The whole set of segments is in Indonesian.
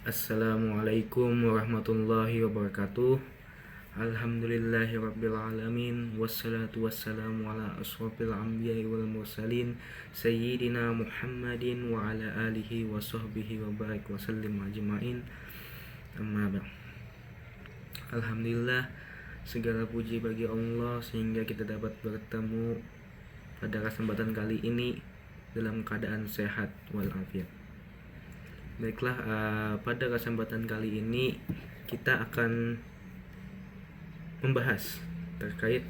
Assalamualaikum warahmatullahi wabarakatuh. Alhamdulillahirabbil alamin wassalatu wassalamu ala asrofil anbiya'i wal mursalin sayyidina Muhammadin wa ala alihi wa sahbihi wa barik wa sallim ajma'in. Amma ba'd. Alhamdulillah, segala puji bagi Allah sehingga kita dapat bertemu pada kesempatan kali ini dalam keadaan sehat walafiat. Baiklah, pada kesempatan kali ini kita akan membahas terkait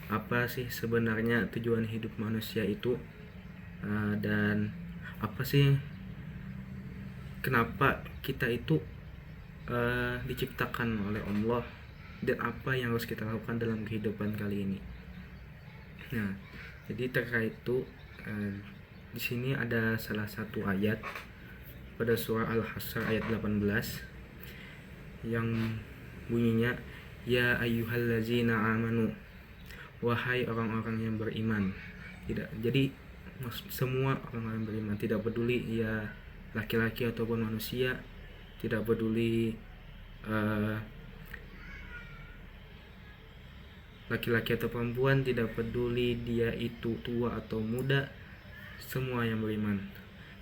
apa sih sebenarnya tujuan hidup manusia itu, dan apa sih kenapa kita itu diciptakan oleh Allah dan apa yang harus kita lakukan dalam kehidupan kali ini. Nah, jadi terkait itu di sini ada salah satu ayat pada surah Al-Hasyr ayat 18 yang bunyinya, ya ayyuhallazina amanu, wahai orang-orang yang beriman. Jadi semua orang-orang beriman, tidak peduli ya laki-laki ataupun manusia, tidak peduli laki-laki atau perempuan, tidak peduli dia itu tua atau muda, semua yang beriman.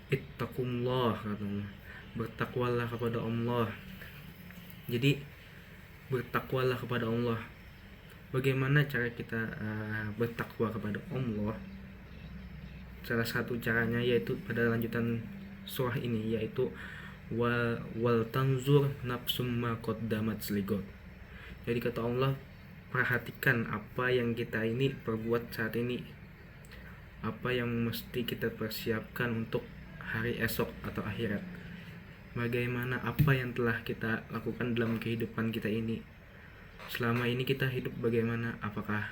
Ittaqullah, katanya, bertakwalah kepada Allah. Jadi bertakwalah kepada Allah. Bagaimana cara kita bertakwa kepada Allah? Salah satu caranya yaitu pada lanjutan surah ini, yaitu wal tanzur nafsum ma qaddamat ligot. Jadi kata Allah, perhatikan apa yang kita ini perbuat saat ini, apa yang mesti kita persiapkan untuk hari esok atau akhirat. Bagaimana apa yang telah kita lakukan dalam kehidupan kita ini. Selama ini kita hidup bagaimana? Apakah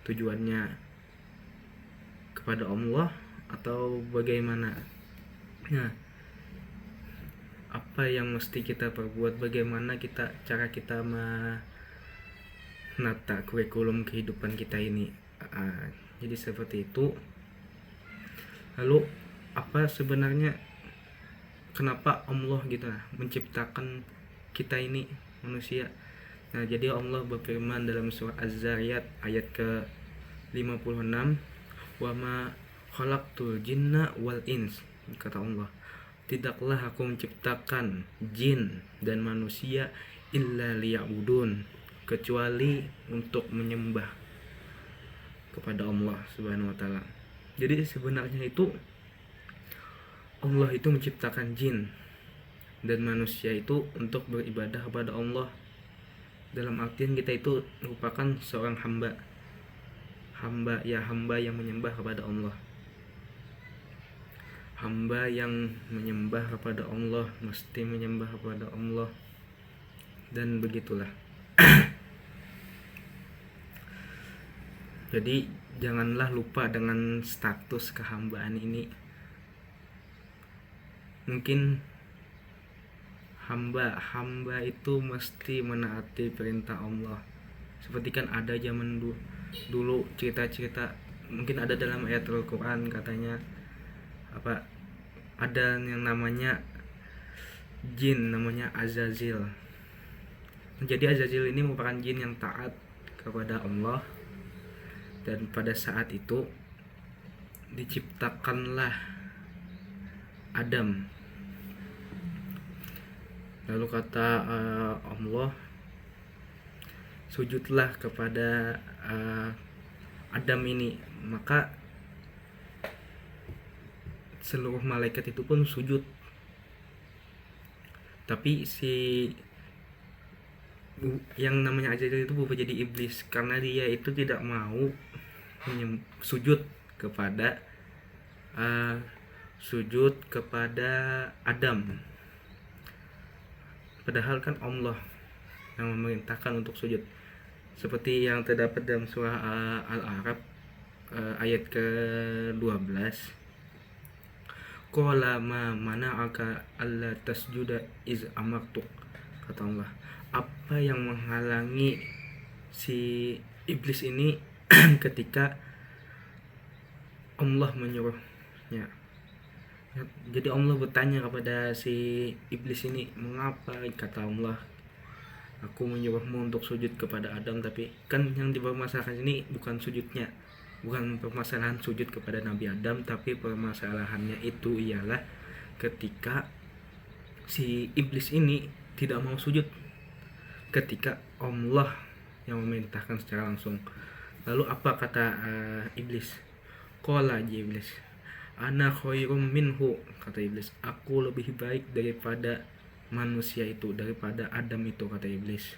tujuannya kepada Allah atau bagaimana? Nah, apa yang mesti kita perbuat, bagaimana cara kita menata kurikulum kehidupan kita ini. Jadi seperti itu. Lalu apa sebenarnya kenapa Allah gitu menciptakan kita ini manusia? Nah, jadi Allah berfirman dalam surah Az-Zariyat ayat ke-56, wa ma khalaqtul jinna wal ins, kata Allah, tidaklah aku menciptakan jin dan manusia illa liya'budun, kecuali untuk menyembah kepada Allah Subhanahu wa taala. Jadi sebenarnya itu Allah itu menciptakan jin dan manusia itu untuk beribadah kepada Allah. Dalam artian kita itu merupakan seorang hamba yang menyembah kepada Allah. Hamba yang menyembah kepada Allah, mesti menyembah kepada Allah, dan begitulah. Jadi janganlah lupa dengan status kehambaan ini. Mungkin hamba itu mesti menaati perintah Allah. Seperti kan ada zaman dulu cerita-cerita, mungkin ada dalam ayat Al-Quran, katanya ada yang namanya jin, namanya Azazil. Jadi Azazil ini merupakan jin yang taat kepada Allah, dan pada saat itu diciptakanlah Adam. Lalu kata Allah, sujudlah kepada Adam ini. Maka seluruh malaikat itu pun sujud. Tapi si yang namanya Azazil itu berubah jadi iblis, karena dia itu tidak mau sujud kepada Adam. Padahal kan Allah yang memerintahkan untuk sujud. Seperti yang terdapat dalam surah Al-A'raf ayat ke-12. Qala ma mana'aka alla tasjuda iz amartuk, kata Allah. Apa yang menghalangi si iblis ini ketika Allah menyuruhnya? Jadi Allah bertanya kepada si iblis ini, mengapa, kata Allah, aku menyuruhmu untuk sujud kepada Adam. Tapi kan yang dipermasalahkan ini bukan sujudnya, bukan permasalahan sujud kepada Nabi Adam, tapi permasalahannya itu ialah ketika si iblis ini tidak mau sujud ketika Allah yang memerintahkan secara langsung. Lalu apa kata iblis? Qala iblis, ana khairum minhu, kata iblis, aku lebih baik daripada manusia itu, daripada Adam itu, kata iblis.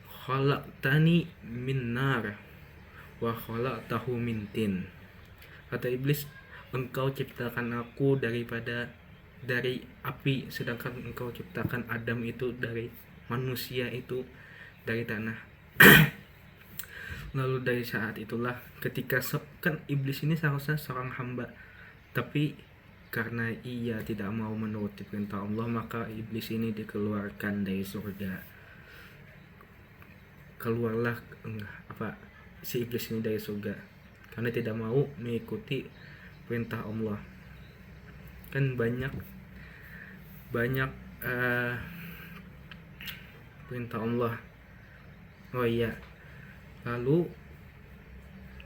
Khalaqtani min nar wa khalaqtahu min tin, kata iblis, engkau ciptakan aku dari api, sedangkan engkau ciptakan Adam itu dari manusia itu dari tanah. Lalu dari saat itulah ketika kan iblis ini seharusnya seorang hamba, tapi karena ia tidak mau menuruti perintah Allah, maka iblis ini dikeluarkan dari surga. Keluarlah si iblis ini dari surga karena tidak mau mengikuti perintah Allah. Kan banyak perintah Allah. Oh iya, lalu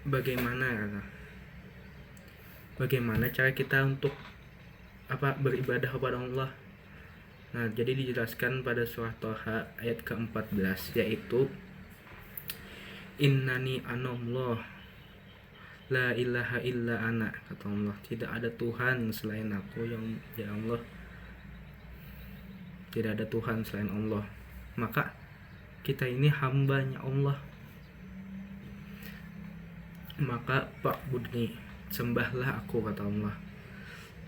bagaimana cara kita untuk beribadah kepada Allah? Nah, jadi dijelaskan pada surah Thaha ayat ke-14, yaitu innani anallah la ilaha illa ana, kata Allah, tidak ada Tuhan selain aku, ya Allah, tidak ada Tuhan selain Allah. Maka kita ini hambanya Allah, maka fa'budni, sembahlah aku, kata Allah.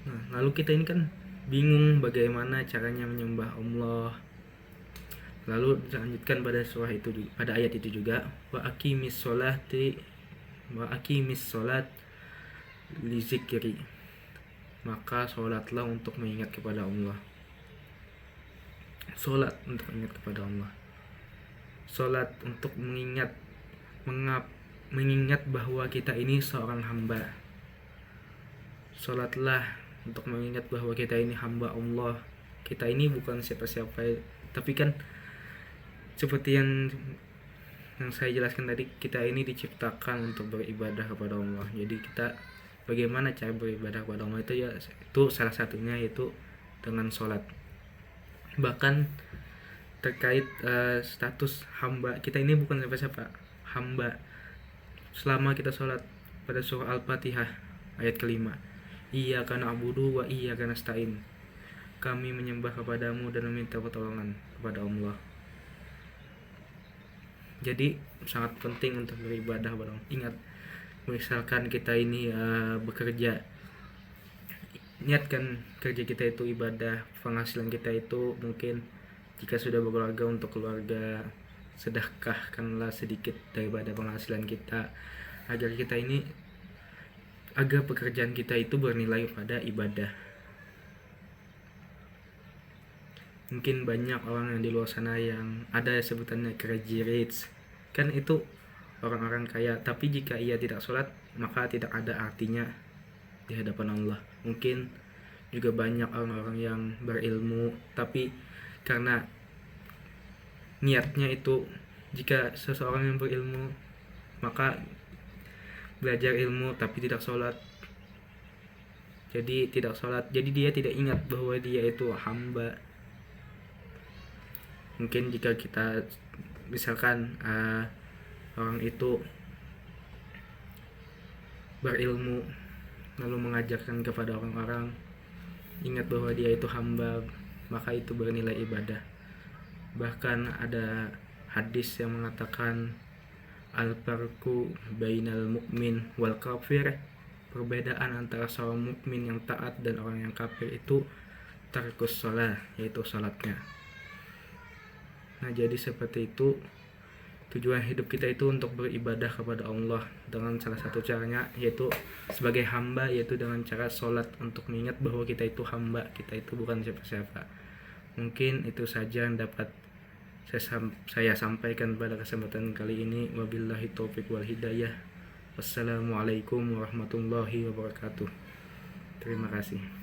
Nah, lalu kita ini kan bingung bagaimana caranya menyembah Allah. Lalu dilanjutkan pada surah itu, pada ayat itu juga, wa aqimis sholat li zikri, maka sholatlah untuk mengingat kepada Allah. Sholat untuk mengingat kepada Allah, sholat untuk mengingat bahwa kita ini seorang hamba. Sholatlah untuk mengingat bahwa kita ini hamba Allah, kita ini bukan siapa-siapa. Tapi kan seperti yang saya jelaskan tadi, kita ini diciptakan untuk beribadah kepada Allah. Jadi kita bagaimana cara beribadah kepada Allah itu salah satunya yaitu dengan sholat. Bahkan terkait status hamba, kita ini bukan siapa-siapa, hamba. Selama kita sholat, pada surah Al-Fatihah ayat ke-5, iyyaka na'budu wa iyyaka nasta'in, kami menyembah kepadamu dan meminta pertolongan kepada Allah. Jadi sangat penting untuk beribadah kepada Allah. Ingat, misalkan kita ini bekerja, niatkan kerja kita itu ibadah, penghasilan kita itu mungkin jika sudah berkeluarga, untuk keluarga, sedekahkanlah sedikit daripada penghasilan kita, agar pekerjaan kita itu bernilai pada ibadah. Mungkin banyak orang yang di luar sana yang ada sebutannya crazy rich, kan itu orang-orang kaya, tapi jika ia tidak sholat maka tidak ada artinya di hadapan Allah. Mungkin juga banyak orang-orang yang berilmu, tapi karena niatnya itu, jika seseorang yang berilmu maka belajar ilmu tapi tidak sholat, jadi dia tidak ingat bahwa dia itu hamba. Mungkin jika kita misalkan orang itu berilmu lalu mengajarkan kepada orang-orang, ingat bahwa dia itu hamba, maka itu bernilai ibadah. Bahkan ada hadis yang mengatakan al-farqu bainal mu'min wal kafir, perbedaan antara seorang mukmin yang taat dan orang yang kafir itu tarkus shalah, yaitu salatnya. Nah, jadi seperti itu tujuan hidup kita itu untuk beribadah kepada Allah dengan salah satu caranya yaitu sebagai hamba, yaitu dengan cara sholat untuk mengingat bahwa kita itu hamba, kita itu bukan siapa-siapa. Mungkin itu saja yang dapat saya sampaikan pada kesempatan kali ini. Wabillahi taufiq wal hidayah. Wassalamualaikum warahmatullahi wabarakatuh. Terima kasih.